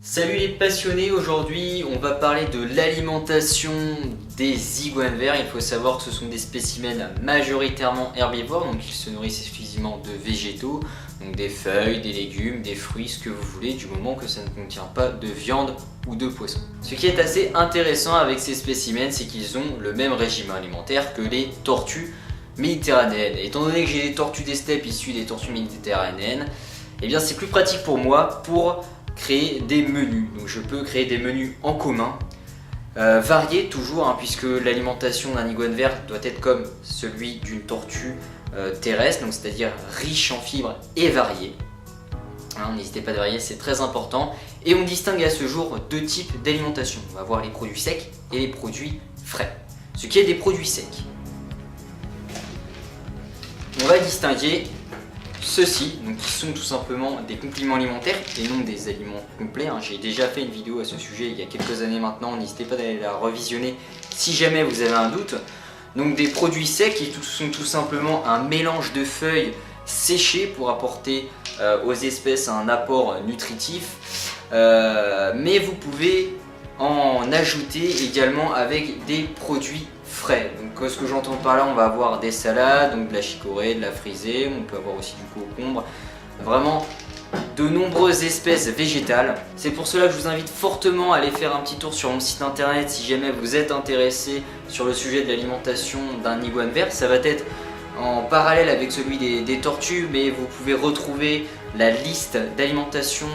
Salut les passionnés, aujourd'hui on va parler de l'alimentation des iguanes verts. Il faut savoir que ce sont des spécimens majoritairement herbivores, donc ils se nourrissent exclusivement de végétaux, donc des feuilles, des légumes, des fruits, ce que vous voulez, du moment que ça ne contient pas de viande ou de poisson. Ce qui est assez intéressant avec ces spécimens, c'est qu'ils ont le même régime alimentaire que les tortues méditerranéennes. Étant donné que j'ai des tortues des steppes issues des tortues méditerranéennes, eh bien c'est plus pratique pour moi pour créer des menus. Donc je peux créer des menus en commun, variés toujours, puisque l'alimentation d'un iguane vert doit être comme celui d'une tortue terrestre, donc c'est-à-dire riche en fibres et variée. N'hésitez pas à varier, c'est très important. Et on distingue à ce jour deux types d'alimentation. On va voir les produits secs et les produits frais. Ce qui est des produits secs, on va distinguer ceux-ci, donc qui sont tout simplement des compléments alimentaires et non des aliments complets. J'ai déjà fait une vidéo à ce sujet il y a quelques années maintenant, n'hésitez pas d'aller la revisionner si jamais vous avez un doute. Donc des produits secs qui sont tout simplement un mélange de feuilles séchées pour apporter aux espèces un apport nutritif, mais vous pouvez en ajouter également avec des produits frais. Donc ce que j'entends par là, on va avoir des salades, donc de la chicorée, de la frisée, on peut avoir aussi du concombre, vraiment de nombreuses espèces végétales. C'est pour cela que je vous invite fortement à aller faire un petit tour sur mon site internet si jamais vous êtes intéressé sur le sujet de l'alimentation d'un iguane vert. Ça va être en parallèle avec celui des tortues, mais vous pouvez retrouver la liste d'alimentation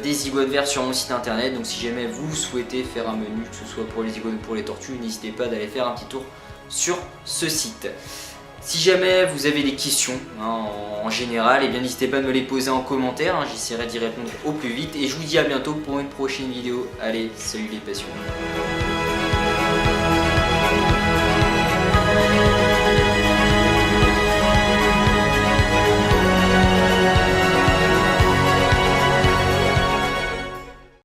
des iguanes verts sur mon site internet. Donc si jamais vous souhaitez faire un menu, que ce soit pour les iguanes ou pour les tortues, n'hésitez pas d'aller faire un petit tour sur ce site. Si jamais vous avez des questions en général, eh bien n'hésitez pas à me les poser en commentaire, j'essaierai d'y répondre au plus vite et je vous dis à bientôt pour une prochaine vidéo. Allez, salut les passionnés.